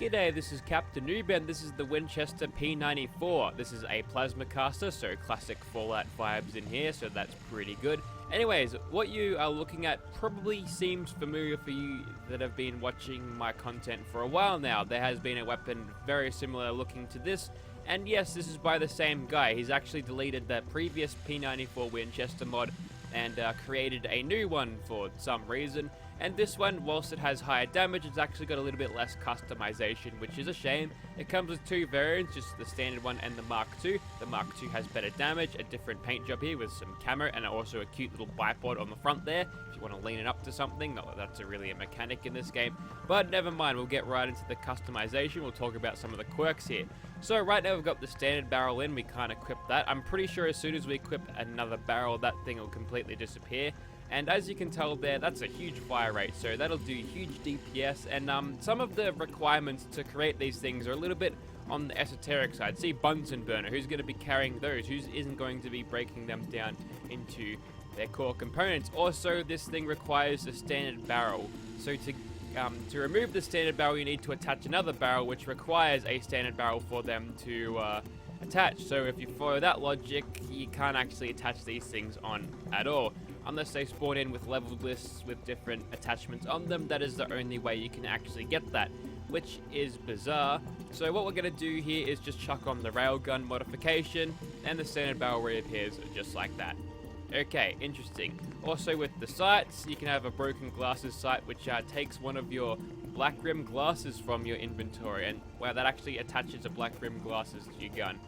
G'day, this is Captainoob and this is the Winchester P94. This is a plasma caster, so classic Fallout vibes in here, so that's pretty good. Anyways, what you are looking at probably seems familiar for you that have been watching my content for a while now. There has been a weapon very similar looking to this, and yes, this is by the same guy. He's actually deleted the previous P94 Winchester mod and created a new one for some reason. And this one, whilst it has higher damage, it's actually got a little bit less customization, which is a shame. It comes with two variants, just the standard one and the Mark II. The Mark II has better damage, a different paint job here with some camo, and also a cute little bipod on the front there, if you want to lean it up to something. Not that that's really a mechanic in this game, but never mind, we'll get right into the customization. We'll talk about some of the quirks here. So right now we've got the standard barrel in, we can't equip that. I'm pretty sure as soon as we equip another barrel, that thing will completely disappear. And as you can tell there, that's a huge fire rate, so that'll do huge DPS, and some of the requirements to create these things are a little bit on the esoteric side. See Bunsen burner, who's going to be carrying those? Who isn't going to be breaking them down into their core components? Also, this thing requires a standard barrel, so to remove the standard barrel, you need to attach another barrel, which requires a standard barrel for them to attach. So if you follow that logic, you can't actually attach these things on at all. Unless they spawn in with leveled lists with different attachments on them, that is the only way you can actually get that, which is bizarre. So what we're going to do here is just chuck on the railgun modification, and the standard barrel reappears just like that. Okay, interesting. Also with the sights, you can have a broken glasses sight, which takes one of your black rim glasses from your inventory, and wow, that actually attaches a black rim glasses to your gun.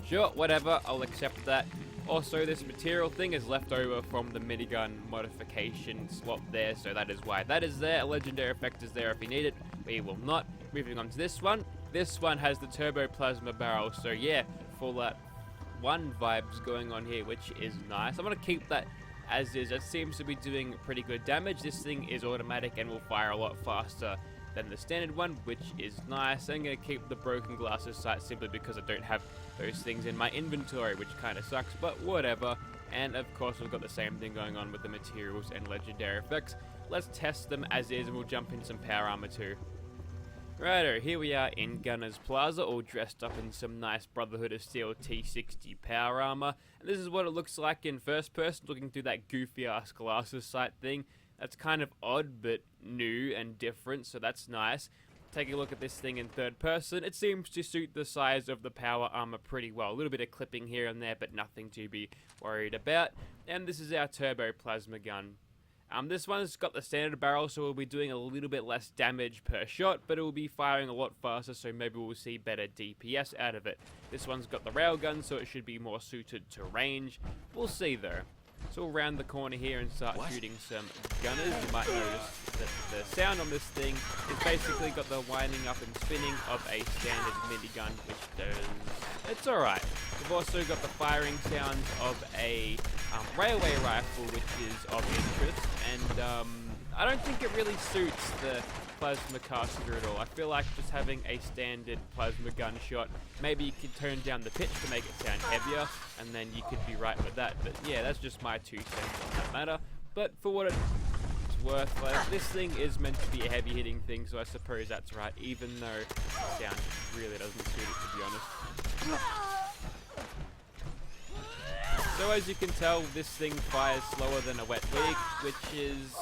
Sure, whatever, I'll accept that. Also, this material thing is left over from the minigun modification swap there, so that is why that is there. A legendary effect is there if you need it. We will not. Moving on to this one. This one has the turbo plasma barrel, so yeah, Fallout 1 vibes going on here, which is nice. I'm going to keep that as is. It seems to be doing pretty good damage. This thing is automatic and will fire a lot faster than the standard one, which is nice. I'm going to keep the broken glasses sight simply because I don't have those things in my inventory, which kind of sucks, but whatever. And of course we've got the same thing going on with the materials and legendary effects. Let's test them as is, and we'll jump in some power armor too. Righto, here we are in Gunner's Plaza, all dressed up in some nice Brotherhood of Steel T60 power armor. And this is what it looks like in first person, looking through that goofy ass glasses sight thing. That's kind of odd, but new and different, so that's nice. Taking a look at this thing in third person, it seems to suit the size of the power armor pretty well. A little bit of clipping here and there, but nothing to be worried about. And this is our turbo plasma gun. This one's got the standard barrel, so we'll be doing a little bit less damage per shot, but it will be firing a lot faster, so maybe we'll see better DPS out of it. This one's got the railgun, so it should be more suited to range. We'll see though. So we'll round the corner here and start shooting some gunners. You might notice that the sound on this thing is basically got the winding up and spinning of a standard minigun, which does... it's alright. We've also got the firing sounds of a railway rifle, which is of interest, and I don't think it really suits the plasma caster at all. I feel like just having a standard plasma gunshot, maybe you could turn down the pitch to make it sound heavier, and then you could be right with that. But yeah, that's just my 2 cents on that matter. But for what it's worth, like, this thing is meant to be a heavy hitting thing, so I suppose that's right, even though the sound really doesn't suit it, to be honest. So as you can tell, this thing fires slower than a wet wig, which is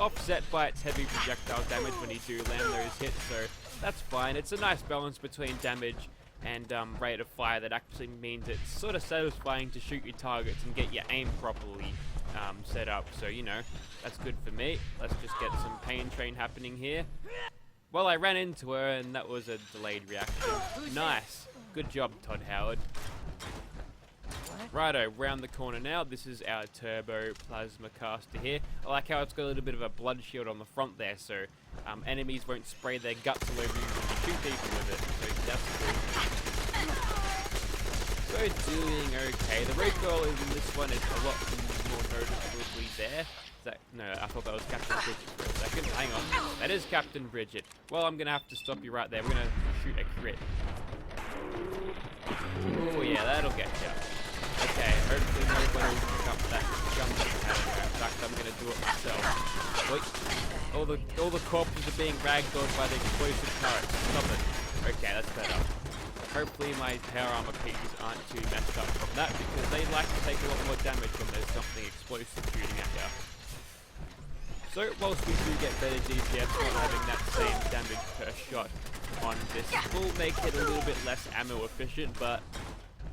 offset by its heavy projectile damage when you do land those hits, so that's fine. It's a nice balance between damage and rate of fire that actually means it's sort of satisfying to shoot your targets and get your aim properly set up, so you know, that's good for me. Let's just get some pain train happening here. Well, I ran into her and that was a delayed reaction. Nice. Good job, Todd Howard. Righto, round the corner now. This is our turbo plasma caster here. I like how it's got a little bit of a blood shield on the front there, so enemies won't spray their guts all over you when you shoot people with it. So that's good. We're doing okay. The recoil in this one is a lot more noticeably there. No, I thought that was Captain Bridget for a second. Hang on. That is Captain Bridget. Well, I'm going to have to stop you right there. We're going to shoot a crit. Oh yeah, that'll get you. Okay, hopefully nobody will pick up that gun that you have there. In fact, I'm going to do it myself. Wait, all the corpses are being ragdolled by the explosive turrets. Stop it. Okay, that's better. Hopefully my power armor pieces aren't too messed up from that, because they like to take a lot more damage when there's something explosive shooting at you. So, whilst we do get better DPS, not having that same damage per shot on this will make it a little bit less ammo efficient, but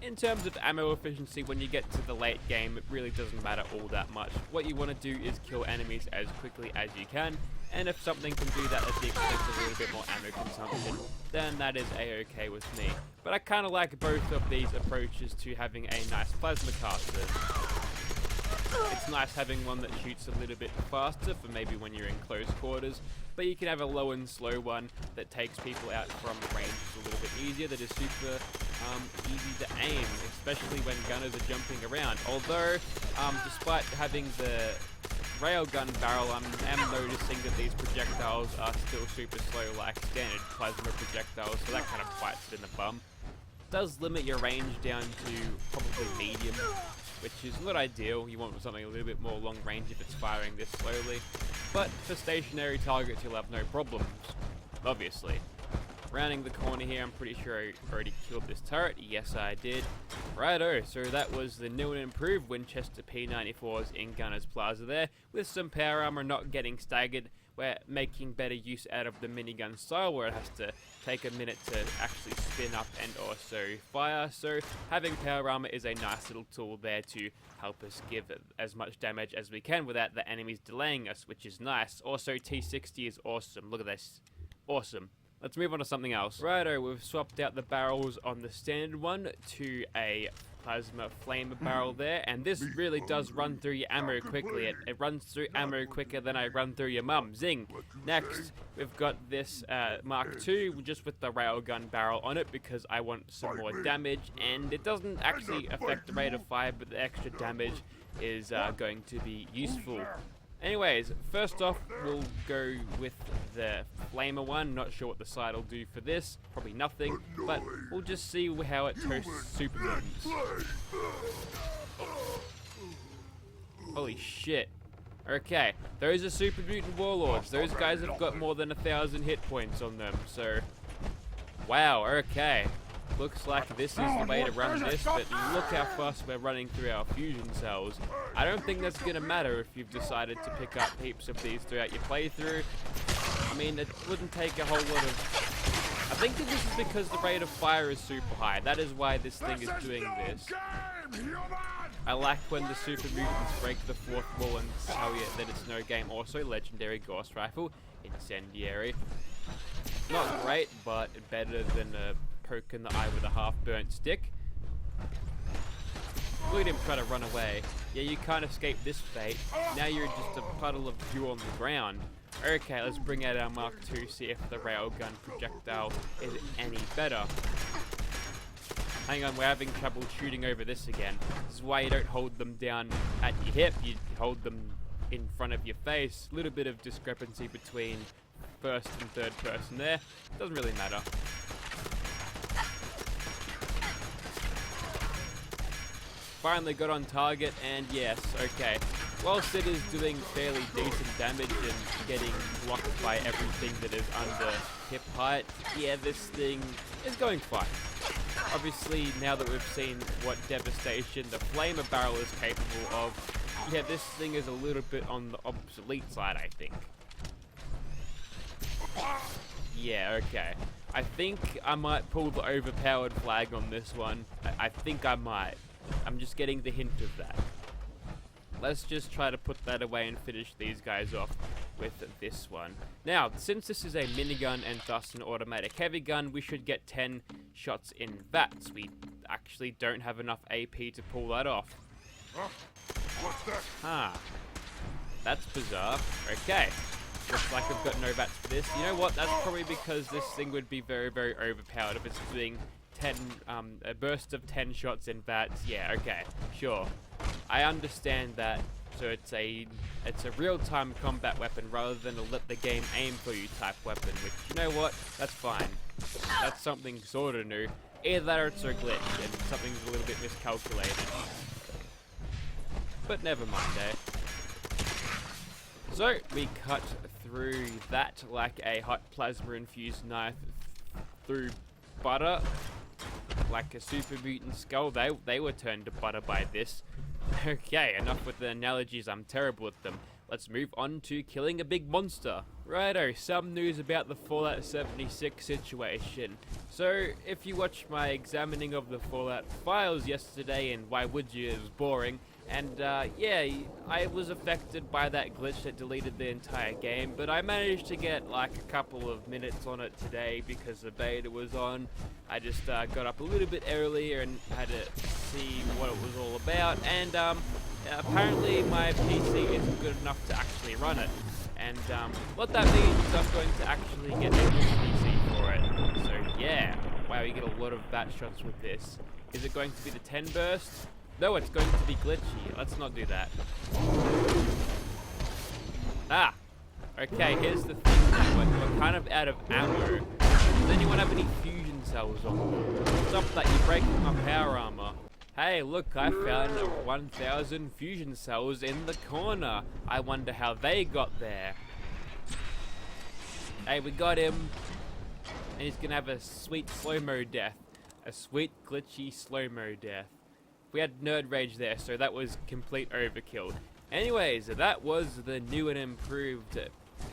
in terms of ammo efficiency, when you get to the late game, it really doesn't matter all that much. What you want to do is kill enemies as quickly as you can, and if something can do that at the expense of a little bit more ammo consumption, then that is a-okay with me. But I kind of like both of these approaches to having a nice plasma caster. It's nice having one that shoots a little bit faster for maybe when you're in close quarters, but you can have a low and slow one that takes people out from range a little bit easier, that is super easy to aim, especially when gunners are jumping around. Although, despite having the railgun barrel, I am noticing that these projectiles are still super slow like standard plasma projectiles, so that kind of bites it in the bum. Does limit your range down to probably medium, which is not ideal. You want something a little bit more long range if it's firing this slowly. But for stationary targets, you'll have no problems, obviously. Rounding the corner here, I'm pretty sure I already killed this turret. Yes, I did. Righto, so that was the new and improved Winchester P94s in Gunner's Plaza there, with some power armor not getting staggered. We're making better use out of the minigun style, where it has to take a minute to actually spin up and also fire. So having power armor is a nice little tool there to help us give as much damage as we can without the enemies delaying us, which is nice. Also, T60 is awesome. Look at this. Awesome. Let's move on to something else. Righto, we've swapped out the barrels on the standard one to a plasma flamer barrel there, and this really does run through your ammo quickly. It runs through ammo quicker than I run through your mum. Zing! Next, we've got this Mark II just with the railgun barrel on it because I want some more damage, and it doesn't actually affect the rate of fire, but the extra damage is going to be useful. Anyways, first off, we'll go with the flamer one. Not sure what the side will do for this. Probably nothing, but we'll just see how it toasts super mutants. Holy shit. Okay, those are super mutant warlords. Those guys have got more than 1,000 hit points on them, so... Wow, okay. Looks like this is the way to run this, but look how fast we're running through our fusion cells. I don't think that's going to matter if you've decided to pick up heaps of these throughout your playthrough. I mean, it wouldn't take a whole lot of... I think that this is because the rate of fire is super high. That is why this thing is doing this. I like when the super mutants break the fourth wall and tell you that it's no game. Also, legendary Gauss Rifle, Incendiary. Not great, but better than a poke in the eye with a half-burnt stick. Look at him try to run away. Yeah, you can't escape this fate. Now you're just a puddle of dew on the ground. Okay, let's bring out our Mark II, see if the railgun projectile is any better. Hang on, we're having trouble shooting over this again. This is why you don't hold them down at your hip, you hold them in front of your face. A little bit of discrepancy between first and third person there. Doesn't really matter. Finally got on target, and yes, okay. Whilst it is doing fairly decent damage and getting blocked by everything that is under hip height, yeah, this thing is going fine. Obviously, now that we've seen what devastation the flamer barrel is capable of, yeah, this thing is a little bit on the obsolete side, I think. Yeah, okay. I think I might pull the overpowered flag on this one. I think I might. I'm just getting the hint of that. Let's just try to put that away and finish these guys off with this one. Now, since this is a minigun and thus an automatic heavy gun, we should get 10 shots in VATS. We actually don't have enough AP to pull that off. What's that? Huh. That's bizarre. Okay. Looks like I've got no VATS for this. You know what? That's probably because this thing would be very, very overpowered if it's doing 10, a burst of 10 shots in VATS. Yeah, okay, sure. I understand that. So it's a real-time combat weapon rather than a let the game aim for you type weapon, which, you know what? That's fine. That's something sort of new. Either that or it's a glitch and something's a little bit miscalculated. But never mind, eh? So, we cut through that like a hot plasma-infused knife through butter like a super mutant skull. They were turned to butter by this. Okay, enough with the analogies, I'm terrible at them. Let's move on to killing a big monster. Righto, some news about the Fallout 76 situation. So, if you watched my examining of the Fallout files yesterday, and why would you, it was boring, and yeah, I was affected by that glitch that deleted the entire game, but I managed to get like a couple of minutes on it today because the beta was on. I just got up a little bit earlier and had to see what it was all about, and apparently my PC isn't good enough to actually run it. And what that means is I'm going to actually get a new PC for it. So yeah, wow, you get a lot of bat shots with this. Is it going to be the 10 burst? No, it's going to be glitchy. Let's not do that. Ah! Okay, here's the thing. We're kind of out of ammo. Does anyone have any fusion cells on them? Stop that, you're breaking my power armor. Hey, look, I found 1,000 fusion cells in the corner. I wonder how they got there. Hey, we got him. And he's gonna have a sweet slow-mo death. A sweet, glitchy, slow-mo death. We had nerd rage there, so that was complete overkill. Anyways, that was the new and improved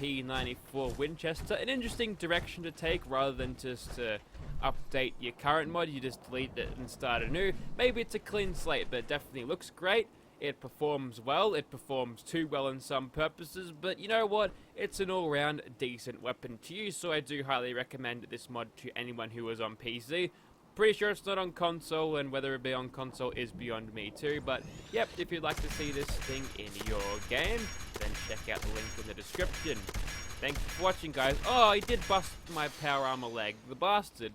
P94 Winchester. An interesting direction to take rather than just to update your current mod. You just delete it and start anew. Maybe it's a clean slate, but it definitely looks great. It performs well. It performs too well in some purposes, but you know what? It's an all-round decent weapon to use, so I do highly recommend this mod to anyone who is on PC. Pretty sure it's not on console, and whether it be on console is beyond me too, but yep, if you'd like to see this thing in your game, then check out the link in the description. Thanks for watching, guys. Oh, he did bust my power armor leg, the bastard.